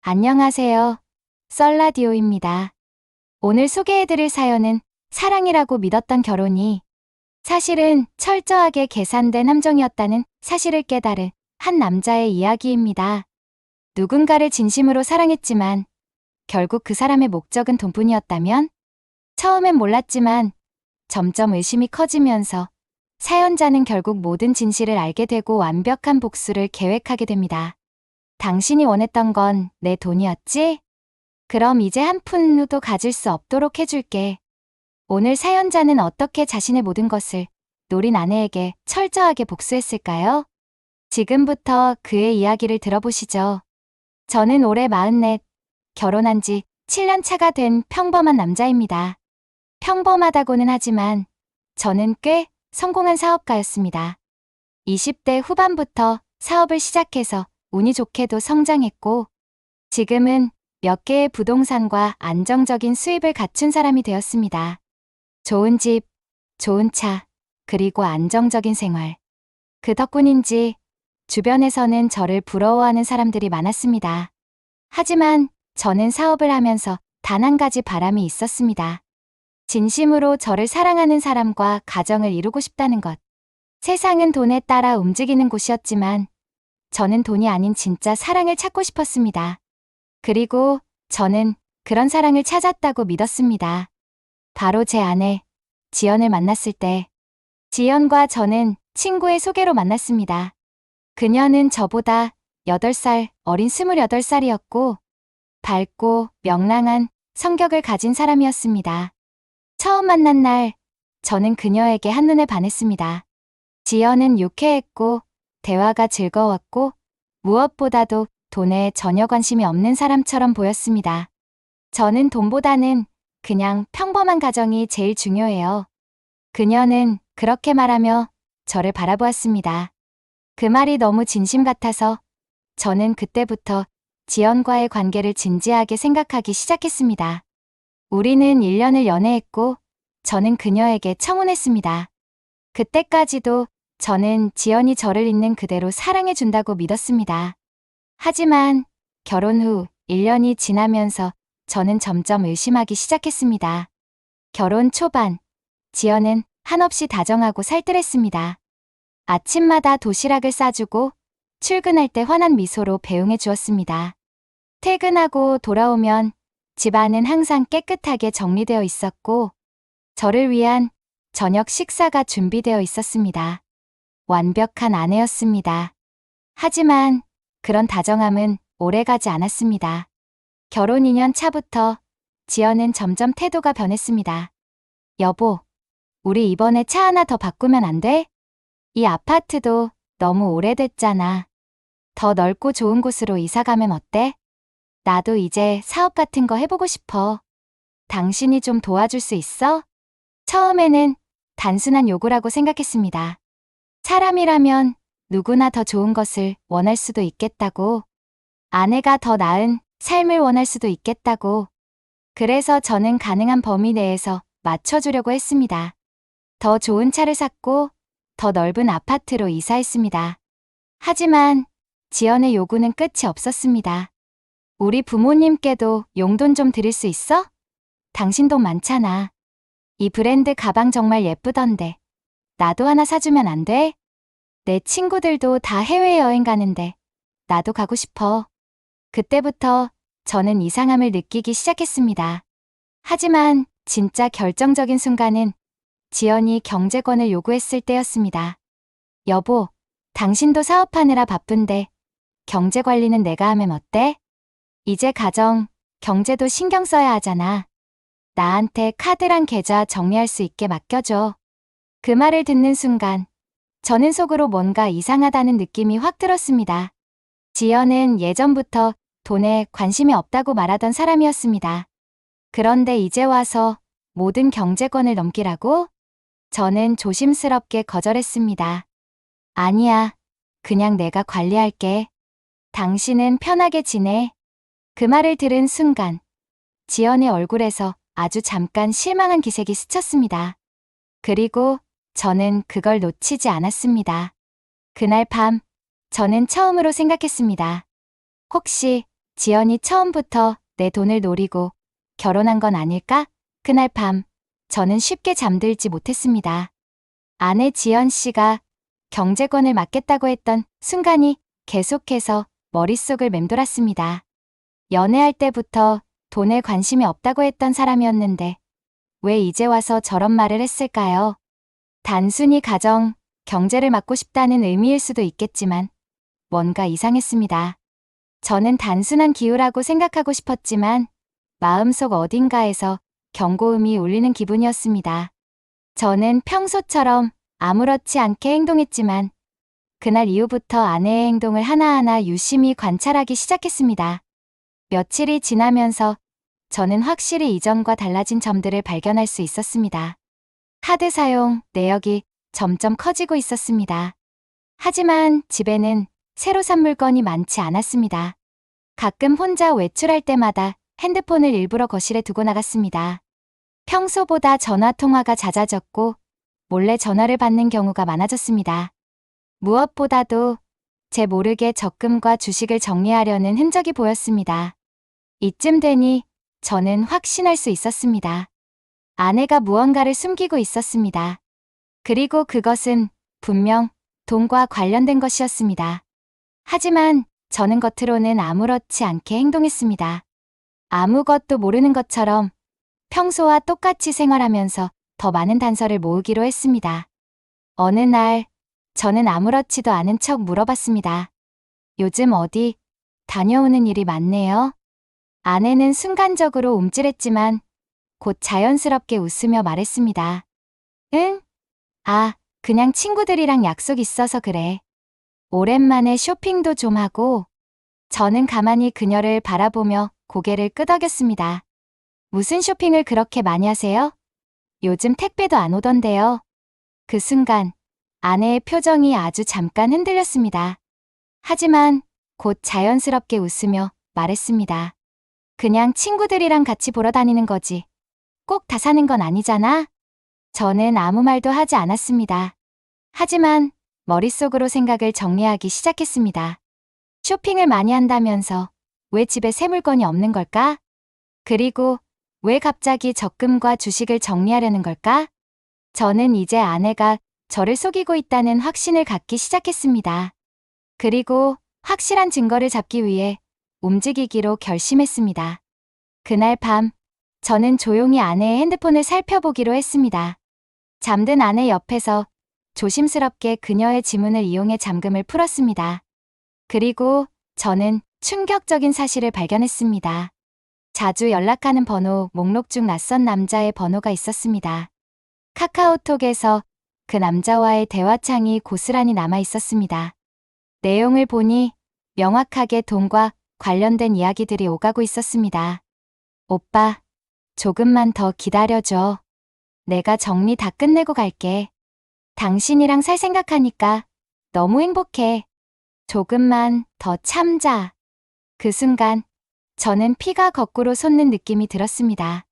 안녕하세요. 썰라디오입니다. 오늘 소개해드릴 사연은 사랑이라고 믿었던 결혼이 사실은 철저하게 계산된 함정이었다는 사실을 깨달은 한 남자의 이야기입니다. 누군가를 진심으로 사랑했지만 결국 그 사람의 목적은 돈뿐이었다면? 처음엔 몰랐지만 점점 의심이 커지면서 사연자는 결국 모든 진실을 알게 되고 완벽한 복수를 계획하게 됩니다. 당신이 원했던 건 내 돈이었지? 그럼 이제 한 푼도 가질 수 없도록 해줄게. 오늘 사연자는 어떻게 자신의 모든 것을 노린 아내에게 철저하게 복수했을까요? 지금부터 그의 이야기를 들어보시죠. 저는 올해 44, 결혼한 지 7년 차가 된 평범한 남자입니다. 평범하다고는 하지만 저는 꽤 성공한 사업가였습니다. 20대 후반부터 사업을 시작해서 운이 좋게도 성장했고 지금은 몇 개의 부동산과 안정적인 수입을 갖춘 사람이 되었습니다. 좋은 집, 좋은 차, 그리고 안정적인 생활. 그 덕분인지 주변에서는 저를 부러워하는 사람들이 많았습니다. 하지만 저는 사업을 하면서 단 한 가지 바람이 있었습니다. 진심으로 저를 사랑하는 사람과 가정을 이루고 싶다는 것. 세상은 돈에 따라 움직이는 곳이었지만 저는 돈이 아닌 진짜 사랑을 찾고 싶었습니다. 그리고 저는 그런 사랑을 찾았다고 믿었습니다. 바로 제 아내, 지연을 만났을 때 지연과 저는 친구의 소개로 만났습니다. 그녀는 저보다 8살 어린 28살이었고 밝고 명랑한 성격을 가진 사람이었습니다. 처음 만난 날 저는 그녀에게 한눈에 반했습니다. 지연은 유쾌했고 대화가 즐거웠고 무엇보다도 돈에 전혀 관심이 없는 사람처럼 보였습니다. 저는 돈보다는 그냥 평범한 가정이 제일 중요해요. 그녀는 그렇게 말하며 저를 바라보았습니다. 그 말이 너무 진심 같아서 저는 그때부터 지연과의 관계를 진지하게 생각하기 시작했습니다. 우리는 1년을 연애했고 저는 그녀에게 청혼했습니다. 그때까지도 저는 지연이 저를 있는 그대로 사랑해준다고 믿었습니다. 하지만 결혼 후 1년이 지나면서 저는 점점 의심하기 시작했습니다. 결혼 초반, 지연은 한없이 다정하고 살뜰했습니다. 아침마다 도시락을 싸주고 출근할 때 환한 미소로 배웅해 주었습니다. 퇴근하고 돌아오면 집안은 항상 깨끗하게 정리되어 있었고 저를 위한 저녁 식사가 준비되어 있었습니다. 완벽한 아내였습니다. 하지만 그런 다정함은 오래가지 않았습니다. 결혼 2년 차부터 지연은 점점 태도가 변했습니다. 여보, 우리 이번에 차 하나 더 바꾸면 안 돼? 이 아파트도 너무 오래됐잖아. 더 넓고 좋은 곳으로 이사 가면 어때? 나도 이제 사업 같은 거 해보고 싶어. 당신이 좀 도와줄 수 있어? 처음에는 단순한 요구라고 생각했습니다. 사람이라면 누구나 더 좋은 것을 원할 수도 있겠다고. 아내가 더 나은 삶을 원할 수도 있겠다고. 그래서 저는 가능한 범위 내에서 맞춰주려고 했습니다. 더 좋은 차를 샀고 더 넓은 아파트로 이사했습니다. 하지만 지연의 요구는 끝이 없었습니다. 우리 부모님께도 용돈 좀 드릴 수 있어? 당신 돈 많잖아. 이 브랜드 가방 정말 예쁘던데. 나도 하나 사주면 안 돼? 내 친구들도 다 해외여행 가는데 나도 가고 싶어. 그때부터 저는 이상함을 느끼기 시작했습니다. 하지만 진짜 결정적인 순간은 지연이 경제권을 요구했을 때였습니다. 여보, 당신도 사업하느라 바쁜데 경제 관리는 내가 하면 어때? 이제 가정, 경제도 신경 써야 하잖아. 나한테 카드랑 계좌 정리할 수 있게 맡겨줘. 그 말을 듣는 순간 저는 속으로 뭔가 이상하다는 느낌이 확 들었습니다. 지연은 예전부터 돈에 관심이 없다고 말하던 사람이었습니다. 그런데 이제 와서 모든 경제권을 넘기라고? 저는 조심스럽게 거절했습니다. 아니야, 그냥 내가 관리할게. 당신은 편하게 지내. 그 말을 들은 순간 지연의 얼굴에서 아주 잠깐 실망한 기색이 스쳤습니다. 그리고 저는 그걸 놓치지 않았습니다. 그날 밤 저는 처음으로 생각했습니다. 혹시 지연이 처음부터 내 돈을 노리고 결혼한 건 아닐까? 그날 밤, 저는 쉽게 잠들지 못했습니다. 아내 지연 씨가 경제권을 맡겠다고 했던 순간이 계속해서 머릿속을 맴돌았습니다. 연애할 때부터 돈에 관심이 없다고 했던 사람이었는데 왜 이제 와서 저런 말을 했을까요? 단순히 가정, 경제를 맡고 싶다는 의미일 수도 있겠지만 뭔가 이상했습니다. 저는 단순한 기우라고 생각하고 싶었지만 마음속 어딘가에서 경고음이 울리는 기분이었습니다. 저는 평소처럼 아무렇지 않게 행동했지만 그날 이후부터 아내의 행동을 하나하나 유심히 관찰하기 시작했습니다. 며칠이 지나면서 저는 확실히 이전과 달라진 점들을 발견할 수 있었습니다. 카드 사용, 내역이 점점 커지고 있었습니다. 하지만 집에는 새로 산 물건이 많지 않았습니다. 가끔 혼자 외출할 때마다 핸드폰을 일부러 거실에 두고 나갔습니다. 평소보다 전화 통화가 잦아졌고 몰래 전화를 받는 경우가 많아졌습니다. 무엇보다도 제 모르게 적금과 주식을 정리하려는 흔적이 보였습니다. 이쯤 되니 저는 확신할 수 있었습니다. 아내가 무언가를 숨기고 있었습니다. 그리고 그것은 분명 돈과 관련된 것이었습니다. 하지만 저는 겉으로는 아무렇지 않게 행동했습니다. 아무것도 모르는 것처럼 평소와 똑같이 생활하면서 더 많은 단서를 모으기로 했습니다. 어느 날 저는 아무렇지도 않은 척 물어봤습니다. 요즘 어디 다녀오는 일이 많네요. 아내는 순간적으로 움찔했지만 곧 자연스럽게 웃으며 말했습니다. 응? 아, 그냥 친구들이랑 약속 있어서 그래. 오랜만에 쇼핑도 좀 하고. 저는 가만히 그녀를 바라보며 고개를 끄덕였습니다. 무슨 쇼핑을 그렇게 많이 하세요? 요즘 택배도 안 오던데요. 그 순간 아내의 표정이 아주 잠깐 흔들렸습니다. 하지만 곧 자연스럽게 웃으며 말했습니다. 그냥 친구들이랑 같이 보러 다니는 거지. 꼭 다 사는 건 아니잖아. 저는 아무 말도 하지 않았습니다. 하지만 머릿속으로 생각을 정리하기 시작했습니다. 쇼핑을 많이 한다면서 왜 집에 새 물건이 없는 걸까? 그리고 왜 갑자기 적금과 주식을 정리하려는 걸까? 저는 이제 아내가 저를 속이고 있다는 확신을 갖기 시작했습니다. 그리고 확실한 증거를 잡기 위해 움직이기로 결심했습니다. 그날 밤, 저는 조용히 아내의 핸드폰을 살펴보기로 했습니다. 잠든 아내 옆에서 조심스럽게 그녀의 지문을 이용해 잠금을 풀었습니다. 그리고 저는 충격적인 사실을 발견했습니다. 자주 연락하는 번호 목록 중 낯선 남자의 번호가 있었습니다. 카카오톡에서 그 남자와의 대화창이 고스란히 남아 있었습니다. 내용을 보니 명확하게 돈과 관련된 이야기들이 오가고 있었습니다. 오빠, 조금만 더 기다려줘. 내가 정리 다 끝내고 갈게. 당신이랑 살 생각하니까 너무 행복해. 조금만 더 참자. 그 순간 저는 피가 거꾸로 솟는 느낌이 들었습니다.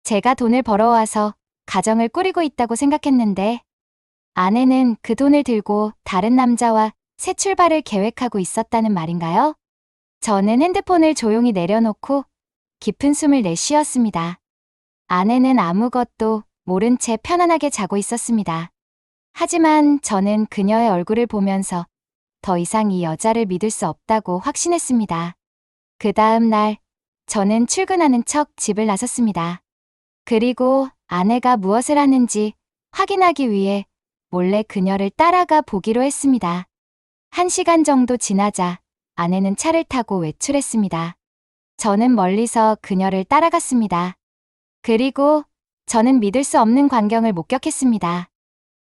제가 돈을 벌어와서 가정을 꾸리고 있다고 생각했는데 아내는 그 돈을 들고 다른 남자와 새 출발을 계획하고 있었다는 말인가요? 저는 핸드폰을 조용히 내려놓고 깊은 숨을 내쉬었습니다. 아내는 아무것도 모른 채 편안하게 자고 있었습니다. 하지만 저는 그녀의 얼굴을 보면서 더 이상 이 여자를 믿을 수 없다고 확신했습니다. 그 다음 날, 저는 출근하는 척 집을 나섰습니다. 그리고 아내가 무엇을 하는지 확인하기 위해 몰래 그녀를 따라가 보기로 했습니다. 1시간 정도 지나자 아내는 차를 타고 외출했습니다. 저는 멀리서 그녀를 따라갔습니다. 그리고 저는 믿을 수 없는 광경을 목격했습니다.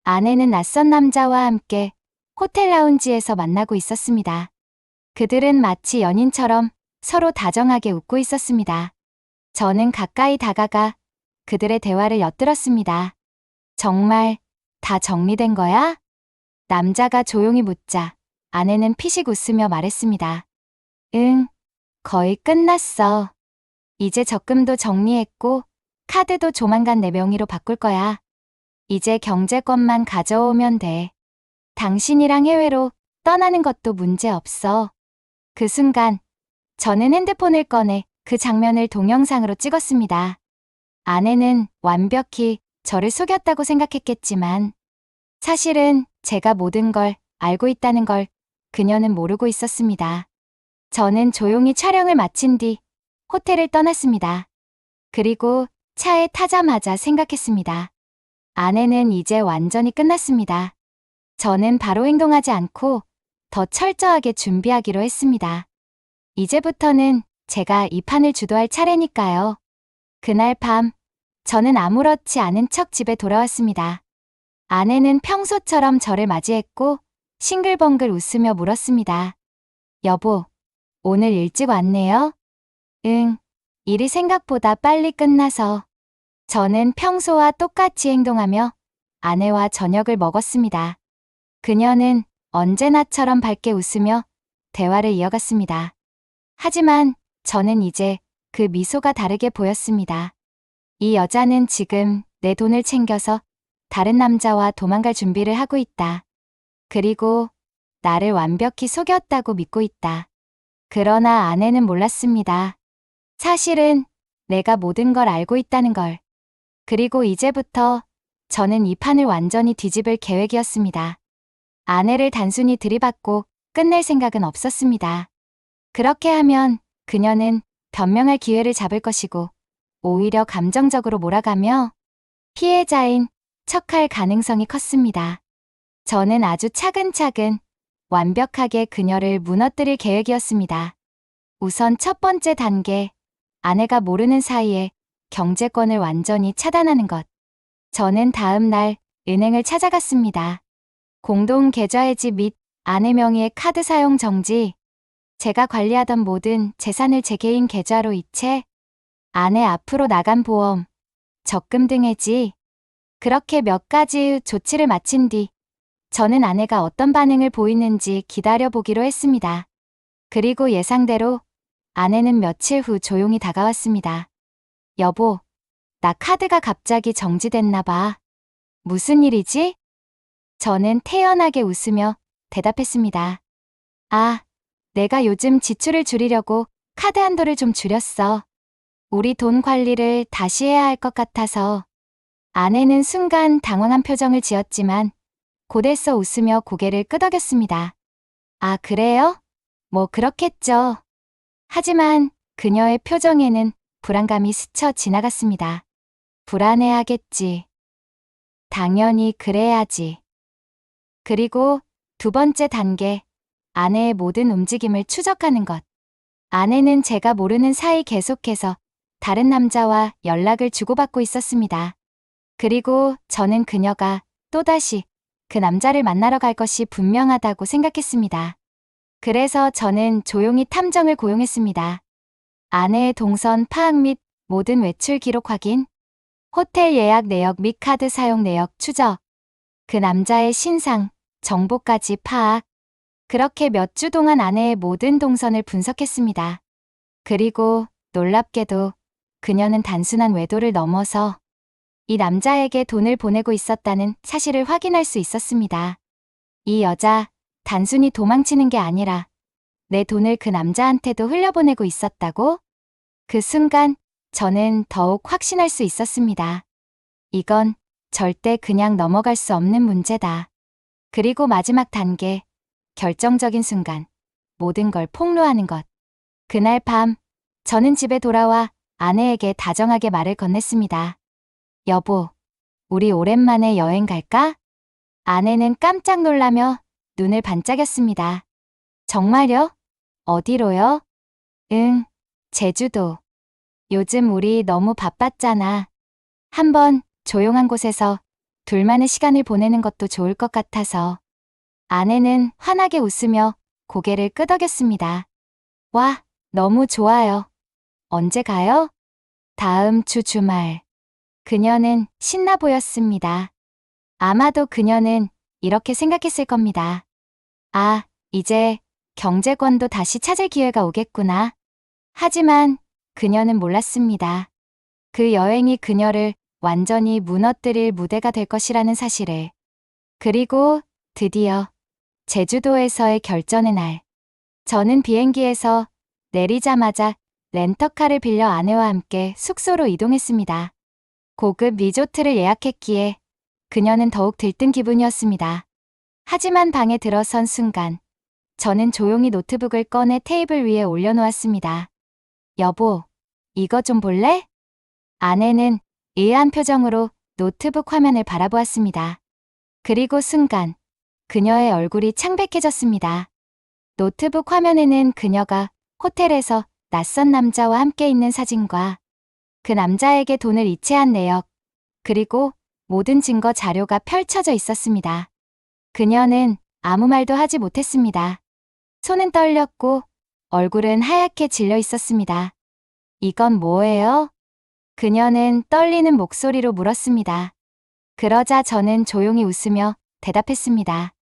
아내는 낯선 남자와 함께 호텔 라운지에서 만나고 있었습니다. 그들은 마치 연인처럼 서로 다정하게 웃고 있었습니다. 저는 가까이 다가가 그들의 대화를 엿들었습니다. 정말 다 정리된 거야? 남자가 조용히 묻자 아내는 피식 웃으며 말했습니다. 응, 거의 끝났어. 이제 적금도 정리했고 카드도 조만간 내 명의로 바꿀 거야. 이제 경제권만 가져오면 돼. 당신이랑 해외로 떠나는 것도 문제 없어. 그 순간 저는 핸드폰을 꺼내 그 장면을 동영상으로 찍었습니다. 아내는 완벽히 저를 속였다고 생각했겠지만 사실은 제가 모든 걸 알고 있다는 걸 그녀는 모르고 있었습니다. 저는 조용히 촬영을 마친 뒤 호텔을 떠났습니다. 그리고 차에 타자마자 생각했습니다. 아내는 이제 완전히 끝났습니다. 저는 바로 행동하지 않고 더 철저하게 준비하기로 했습니다. 이제부터는 제가 이 판을 주도할 차례니까요. 그날 밤, 저는 아무렇지 않은 척 집에 돌아왔습니다. 아내는 평소처럼 저를 맞이했고 싱글벙글 웃으며 물었습니다. 여보, 오늘 일찍 왔네요? 응, 일이 생각보다 빨리 끝나서. 저는 평소와 똑같이 행동하며 아내와 저녁을 먹었습니다. 그녀는 언제나처럼 밝게 웃으며 대화를 이어갔습니다. 하지만 저는 이제 그 미소가 다르게 보였습니다. 이 여자는 지금 내 돈을 챙겨서 다른 남자와 도망갈 준비를 하고 있다. 그리고 나를 완벽히 속였다고 믿고 있다. 그러나 아내는 몰랐습니다. 사실은 내가 모든 걸 알고 있다는 걸. 그리고 이제부터 저는 이 판을 완전히 뒤집을 계획이었습니다. 아내를 단순히 들이받고 끝낼 생각은 없었습니다. 그렇게 하면 그녀는 변명할 기회를 잡을 것이고 오히려 감정적으로 몰아가며 피해자인 척할 가능성이 컸습니다. 저는 아주 차근차근 완벽하게 그녀를 무너뜨릴 계획이었습니다. 우선 첫 번째 단계, 아내가 모르는 사이에 경제권을 완전히 차단하는 것. 저는 다음 날 은행을 찾아갔습니다. 공동 계좌 해지 및 아내 명의의 카드 사용 정지, 제가 관리하던 모든 재산을 제 개인 계좌로 이체, 아내 앞으로 나간 보험, 적금 등 해지, 그렇게 몇 가지 조치를 마친 뒤 저는 아내가 어떤 반응을 보이는지 기다려보기로 했습니다. 그리고 예상대로 아내는 며칠 후 조용히 다가왔습니다. 여보, 나 카드가 갑자기 정지됐나 봐. 무슨 일이지? 저는 태연하게 웃으며 대답했습니다. 아, 내가 요즘 지출을 줄이려고 카드 한도를 좀 줄였어. 우리 돈 관리를 다시 해야 할 것 같아서. 아내는 순간 당황한 표정을 지었지만 곧애써 웃으며 고개를 끄덕였습니다. 아, 그래요? 뭐 그렇겠죠. 하지만 그녀의 표정에는 불안감이 스쳐 지나갔습니다. 불안해하겠지. 당연히 그래야지. 그리고 두 번째 단계, 아내의 모든 움직임을 추적하는 것. 아내는 제가 모르는 사이 계속해서 다른 남자와 연락을 주고받고 있었습니다. 그리고 저는 그녀가 또다시 그 남자를 만나러 갈 것이 분명하다고 생각했습니다. 그래서 저는 조용히 탐정을 고용했습니다. 아내의 동선 파악 및 모든 외출 기록 확인, 호텔 예약 내역 및 카드 사용 내역 추적, 그 남자의 신상, 정보까지 파악. 그렇게 몇 주 동안 아내의 모든 동선을 분석했습니다. 그리고 놀랍게도 그녀는 단순한 외도를 넘어서 이 남자에게 돈을 보내고 있었다는 사실을 확인할 수 있었습니다. 이 여자, 단순히 도망치는 게 아니라 내 돈을 그 남자한테도 흘려보내고 있었다고? 그 순간 저는 더욱 확신할 수 있었습니다. 이건 절대 그냥 넘어갈 수 없는 문제다. 그리고 마지막 단계, 결정적인 순간, 모든 걸 폭로하는 것. 그날 밤, 저는 집에 돌아와 아내에게 다정하게 말을 건넸습니다. 여보, 우리 오랜만에 여행 갈까? 아내는 깜짝 놀라며 눈을 반짝였습니다. 정말요? 어디로요? 응, 제주도. 요즘 우리 너무 바빴잖아. 한번 조용한 곳에서 둘만의 시간을 보내는 것도 좋을 것 같아서. 아내는 환하게 웃으며 고개를 끄덕였습니다. 와, 너무 좋아요. 언제 가요? 다음 주 주말. 그녀는 신나 보였습니다. 아마도 그녀는 이렇게 생각했을 겁니다. 아, 이제 경제권도 다시 찾을 기회가 오겠구나. 하지만 그녀는 몰랐습니다. 그 여행이 그녀를 완전히 무너뜨릴 무대가 될 것이라는 사실을. 그리고 드디어 제주도에서의 결전의 날. 저는 비행기에서 내리자마자 렌터카를 빌려 아내와 함께 숙소로 이동했습니다. 고급 리조트를 예약했기에 그녀는 더욱 들뜬 기분이었습니다. 하지만 방에 들어선 순간 저는 조용히 노트북을 꺼내 테이블 위에 올려놓았습니다. 여보, 이거 좀 볼래? 아내는 의아한 표정으로 노트북 화면을 바라보았습니다. 그리고 순간 그녀의 얼굴이 창백해졌습니다. 노트북 화면에는 그녀가 호텔에서 낯선 남자와 함께 있는 사진과 그 남자에게 돈을 이체한 내역, 그리고 모든 증거 자료가 펼쳐져 있었습니다. 그녀는 아무 말도 하지 못했습니다. 손은 떨렸고 얼굴은 하얗게 질려 있었습니다. 이건 뭐예요? 그녀는 떨리는 목소리로 물었습니다. 그러자 저는 조용히 웃으며 대답했습니다.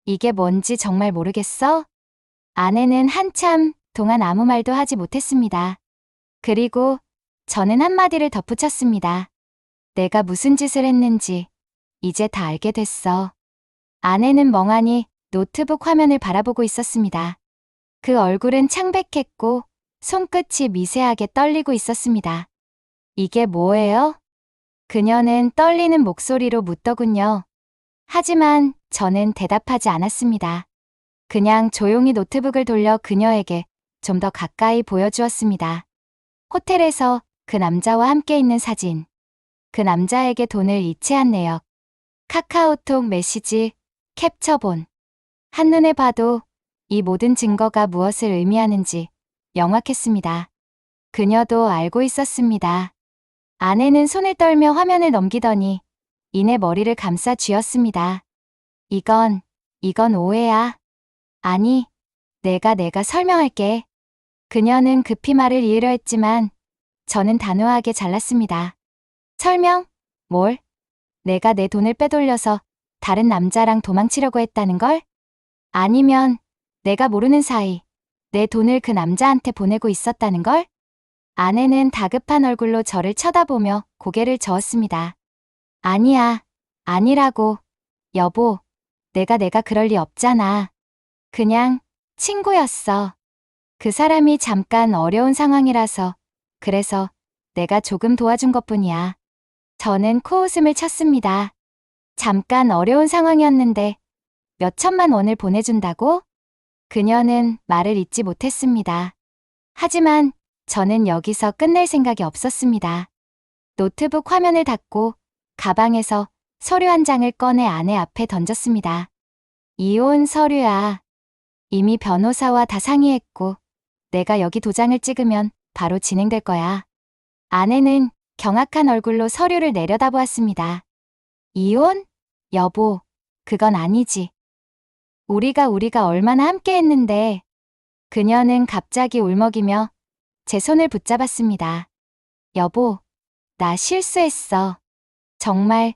이게 뭔지 정말 모르겠어? 아내는 한참 동안 아무 말도 하지 못했습니다. 그리고 저는 한마디를 덧붙였습니다. 내가 무슨 짓을 했는지 이제 다 알게 됐어. 아내는 멍하니 노트북 화면을 바라보고 있었습니다. 그 얼굴은 창백했고 손끝이 미세하게 떨리고 있었습니다. 이게 뭐예요? 그녀는 떨리는 목소리로 묻더군요. 하지만 저는 대답하지 않았습니다. 그냥 조용히 노트북을 돌려 그녀에게 좀 더 가까이 보여주었습니다. 호텔에서 그 남자와 함께 있는 사진, 그 남자에게 돈을 이체한 내역, 카카오톡 메시지, 캡처본. 한눈에 봐도 이 모든 증거가 무엇을 의미하는지 명확했습니다. 그녀도 알고 있었습니다. 아내는 손을 떨며 화면을 넘기더니 이내 머리를 감싸 쥐었습니다. 이건 오해야. 아니, 내가 설명할게. 그녀는 급히 말을 이으려 했지만 저는 단호하게 잘랐습니다. 설명? 뭘? 내가 내 돈을 빼돌려서 다른 남자랑 도망치려고 했다는 걸? 아니면 내가 모르는 사이 내 돈을 그 남자한테 보내고 있었다는 걸? 아내는 다급한 얼굴로 저를 쳐다보며 고개를 저었습니다. 아니야, 아니라고. 여보, 내가 그럴 리 없잖아. 그냥 친구였어. 그 사람이 잠깐 어려운 상황이라서, 그래서 내가 조금 도와준 것뿐이야. 저는 코웃음을 쳤습니다. 잠깐 어려운 상황이었는데 몇 천만 원을 보내준다고? 그녀는 말을 잇지 못했습니다. 하지만 저는 여기서 끝낼 생각이 없었습니다. 노트북 화면을 닫고 가방에서 서류 한 장을 꺼내 아내 앞에 던졌습니다. 이혼 서류야. 이미 변호사와 다 상의했고 내가 여기 도장을 찍으면 바로 진행될 거야. 아내는 경악한 얼굴로 서류를 내려다보았습니다. 이혼? 여보, 그건 아니지. 우리가 얼마나 함께 했는데. 그녀는 갑자기 울먹이며 제 손을 붙잡았습니다. 여보, 나 실수했어. 정말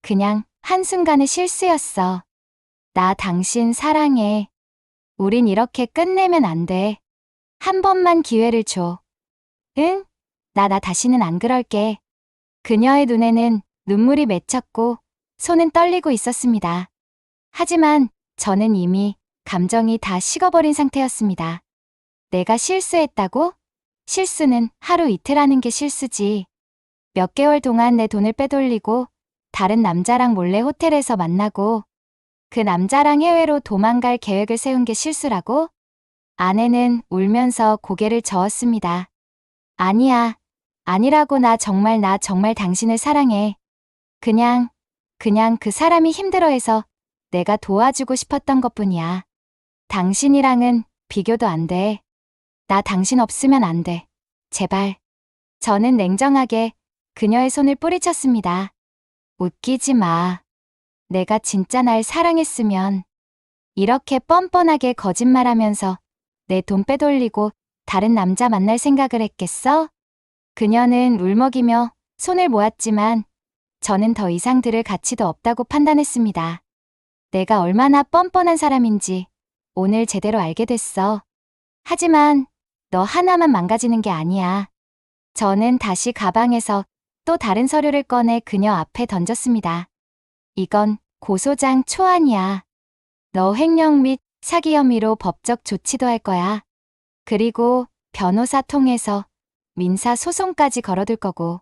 그냥 한순간의 실수였어. 나 당신 사랑해. 우린 이렇게 끝내면 안 돼. 한 번만 기회를 줘. 응? 나 다시는 안 그럴게. 그녀의 눈에는 눈물이 맺혔고 손은 떨리고 있었습니다. 하지만 저는 이미 감정이 다 식어버린 상태였습니다. 내가 실수했다고? 실수는 하루 이틀 하는 게 실수지. 몇 개월 동안 내 돈을 빼돌리고 다른 남자랑 몰래 호텔에서 만나고 그 남자랑 해외로 도망갈 계획을 세운 게 실수라고? 아내는 울면서 고개를 저었습니다. 아니야. 아니라고. 나 정말 당신을 사랑해. 그냥 그 사람이 힘들어해서 내가 도와주고 싶었던 것뿐이야. 당신이랑은 비교도 안 돼. 나 당신 없으면 안 돼. 제발. 저는 냉정하게 그녀의 손을 뿌리쳤습니다. 웃기지 마. 내가 진짜 날 사랑했으면 이렇게 뻔뻔하게 거짓말하면서 내 돈 빼돌리고 다른 남자 만날 생각을 했겠어? 그녀는 울먹이며 손을 모았지만 저는 더 이상 들을 가치도 없다고 판단했습니다. 내가 얼마나 뻔뻔한 사람인지 오늘 제대로 알게 됐어. 하지만 너 하나만 망가지는 게 아니야. 저는 다시 가방에서 또 다른 서류를 꺼내 그녀 앞에 던졌습니다. 이건 고소장 초안이야. 너 횡령 및 사기 혐의로 법적 조치도 할 거야. 그리고 변호사 통해서 민사 소송까지 걸어둘 거고.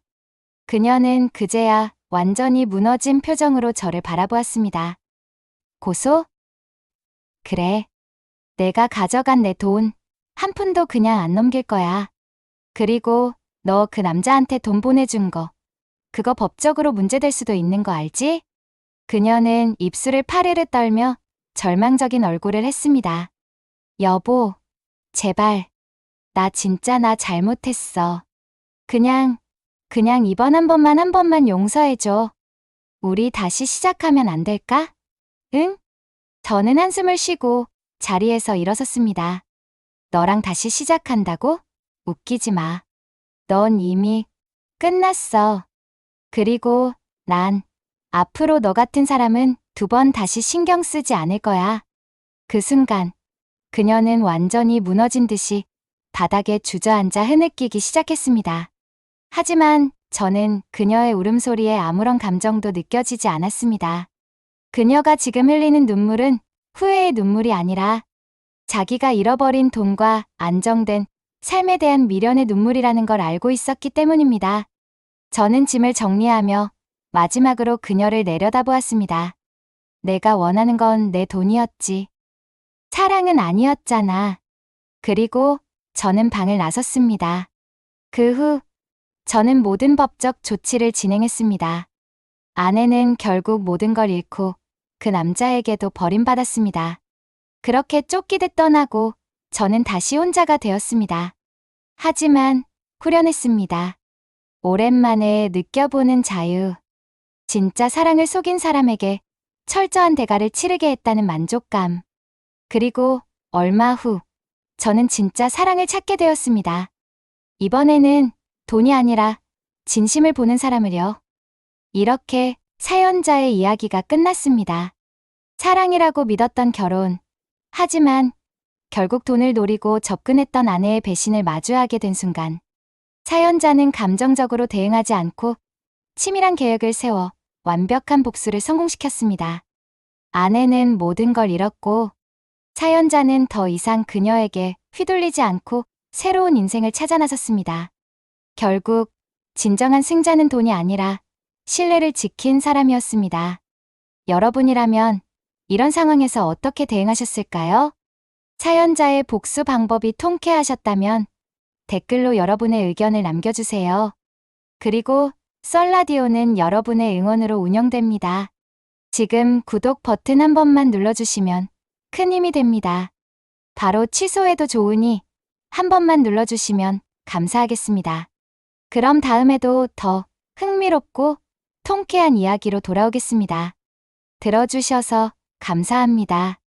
그녀는 그제야 완전히 무너진 표정으로 저를 바라보았습니다. 고소? 그래. 내가 가져간 내 돈 한 푼도 그냥 안 넘길 거야. 그리고 너 그 남자한테 돈 보내준 거, 그거 법적으로 문제될 수도 있는 거 알지? 그녀는 입술을 파르르 떨며 절망적인 얼굴을 했습니다. 여보, 제발. 나 진짜 나 잘못했어. 그냥 이번 한 번만 용서해줘. 우리 다시 시작하면 안 될까? 응? 저는 한숨을 쉬고 자리에서 일어섰습니다. 너랑 다시 시작한다고? 웃기지 마. 넌 이미 끝났어. 그리고 난 앞으로 너 같은 사람은 2번 다시 신경 쓰지 않을 거야. 그 순간 그녀는 완전히 무너진 듯이 바닥에 주저앉아 흐느끼기 시작했습니다. 하지만 저는 그녀의 울음소리에 아무런 감정도 느껴지지 않았습니다. 그녀가 지금 흘리는 눈물은 후회의 눈물이 아니라 자기가 잃어버린 돈과 안정된 삶에 대한 미련의 눈물이라는 걸 알고 있었기 때문입니다. 저는 짐을 정리하며 마지막으로 그녀를 내려다보았습니다. 내가 원하는 건 내 돈이었지. 사랑은 아니었잖아. 그리고 저는 방을 나섰습니다. 그 후 저는 모든 법적 조치를 진행했습니다. 아내는 결국 모든 걸 잃고 그 남자에게도 버림받았습니다. 그렇게 쫓기듯 떠나고 저는 다시 혼자가 되었습니다. 하지만 후련했습니다. 오랜만에 느껴보는 자유. 진짜 사랑을 속인 사람에게 철저한 대가를 치르게 했다는 만족감. 그리고 얼마 후 저는 진짜 사랑을 찾게 되었습니다. 이번에는 돈이 아니라 진심을 보는 사람을요. 이렇게 사연자의 이야기가 끝났습니다. 사랑이라고 믿었던 결혼. 하지만 결국 돈을 노리고 접근했던 아내의 배신을 마주하게 된 순간 사연자는 감정적으로 대응하지 않고 치밀한 계획을 세워 완벽한 복수를 성공시켰습니다. 아내는 모든 걸 잃었고 사연자는 더 이상 그녀에게 휘둘리지 않고 새로운 인생을 찾아 나섰습니다. 결국 진정한 승자는 돈이 아니라 신뢰를 지킨 사람이었습니다. 여러분이라면 이런 상황에서 어떻게 대응하셨을까요? 사연자의 복수 방법이 통쾌하셨다면 댓글로 여러분의 의견을 남겨주세요. 그리고 썰라디오는 여러분의 응원으로 운영됩니다. 지금 구독 버튼 한 번만 눌러주시면 큰 힘이 됩니다. 바로 취소해도 좋으니 한 번만 눌러주시면 감사하겠습니다. 그럼 다음에도 더 흥미롭고 통쾌한 이야기로 돌아오겠습니다. 들어주셔서 감사합니다.